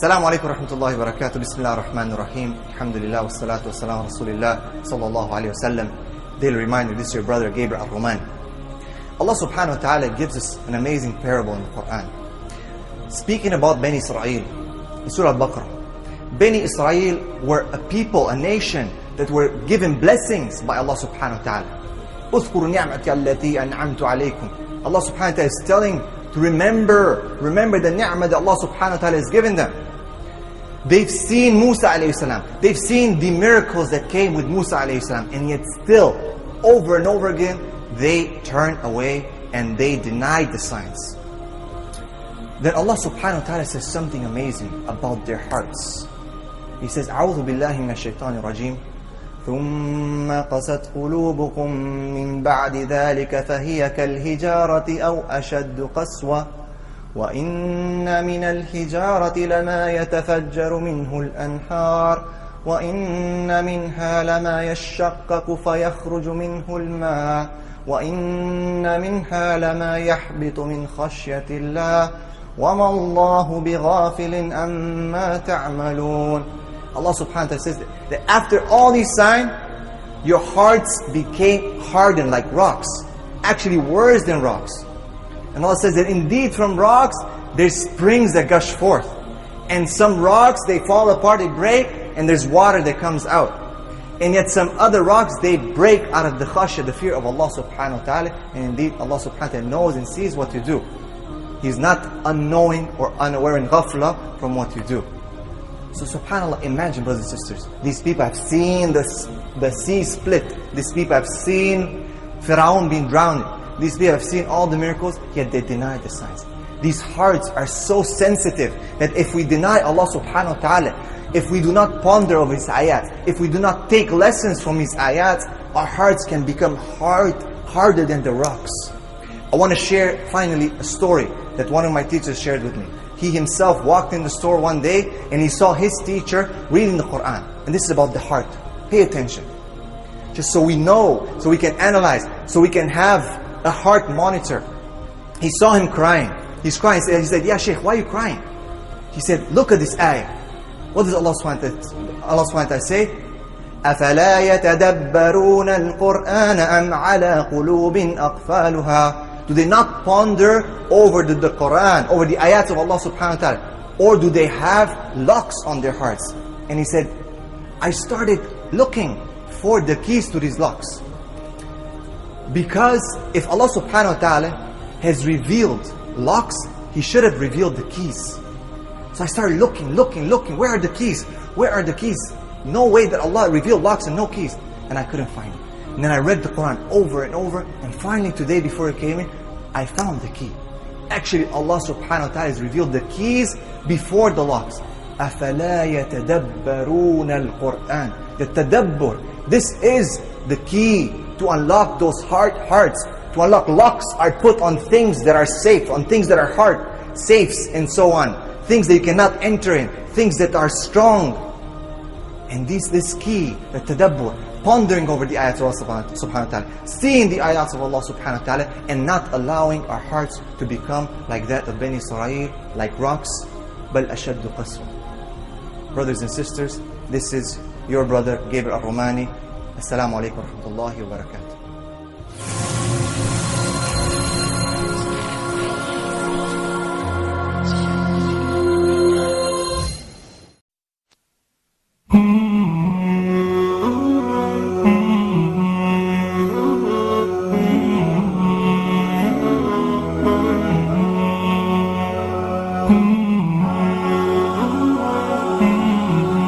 Assalamu alaikum wa rahmatullahi wa barakatuh. Bismillah ar-Rahman ar-Rahim. Alhamdulillah wa salatu wa salam wa rasulillah sallallahu alayhi wa sallam. Daily reminder, this is your brother Gabriel al-Roman. Allah subhanahu wa ta'ala gives us an amazing parable in the Quran. Speaking about Bani Israel, in Surah Al-Baqarah. Bani Israel were a people, a nation that were given blessings by Allah subhanahu wa ta'ala. اذكروا نعمتي التي أنعمت عليكم. Allah subhanahu wa ta'ala is telling to remember the ni'mah that Allah subhanahu wa ta'ala has given them. They've seen Musa alayhi salam. They've seen the miracles that came with Musa alayhi salam. And yet still, over and over again, they turned away and they denied the signs. Then Allah subhanahu wa ta'ala says something amazing about their hearts. He says, أعوذ بالله من الشيطان الرجيم ثم قست قلوبكم من بعد ذلك فهي كالحجارة أو أشد قسوة وإن من الحجارة لما يتفجر منه الأنهار وإن منها لما يشقق فيخرج منه الماء وإن منها لما يحبط من خشية الله وما الله بغافل عما تعملون. Allah subhanahu wa ta'ala says that after all these signs, your hearts became hardened like rocks. Actually worse than rocks. And Allah says that indeed from rocks, there's springs that gush forth. And some rocks, they fall apart, they break, and there's water that comes out. And yet some other rocks, they break out of the khashya, the fear of Allah subhanahu wa ta'ala. And indeed Allah subhanahu wa ta'ala knows and sees what you do. He's not unknowing or unaware in ghafla from what you do. So subhanAllah, imagine brothers and sisters, these people have seen the sea split. These people have seen Pharaoh being drowned. These people have seen all the miracles, yet they deny the signs. These hearts are so sensitive that if we deny Allah subhanahu wa ta'ala, if we do not ponder over His ayat, if we do not take lessons from His ayat, our hearts can become harder than the rocks. I want to share finally a story that one of my teachers shared with me. He himself walked in the store one day and he saw his teacher reading the Quran. And this is about the heart. Pay attention. Just so we know, so we can analyze, so we can have a heart monitor. He saw him crying. He's crying. He said, "Ya Shaykh, why are you crying?" He said, "Look at this ayah." What does Allah subhanahu wa ta'ala say? أَفَلَا يَتَدَبَّرُونَ الْقُرْآنَ أَمْ عَلَى قُلُوبٍ أَقْفَالُهَا. Do they not ponder over the Quran, over the ayats of Allah subhanahu wa ta'ala? Or do they have locks on their hearts? And he said, I started looking for the keys to these locks. Because if Allah subhanahu wa ta'ala has revealed locks, He should have revealed the keys. So I started looking. Where are the keys? Where are the keys? No way that Allah revealed locks and no keys. And I couldn't find it. And then I read the Quran over and over. And finally today before it came in, I found the key. Actually Allah subhanahu wa ta'ala has revealed the keys before the locks. أَفَلَا يَتَدَبَّرُونَ الْقُرْآنِ. The tadabbur. This is the key to unlock those hearts. To unlock locks are put on things that are safe, on things that are hard, safes and so on. Things that you cannot enter in. Things that are strong. And this key, the tadabbur, pondering over the ayats of Allah subhanahu wa ta'ala, seeing the ayats of Allah subhanahu wa ta'ala, and not allowing our hearts to become like that of Bani Israel, like rocks, بَلْ أَشَدُّ قَسْوًا. Brothers and sisters, this is your brother Gabriel al-Romani. Assalamu alaikum wa rahmatullahi wa barakatuh.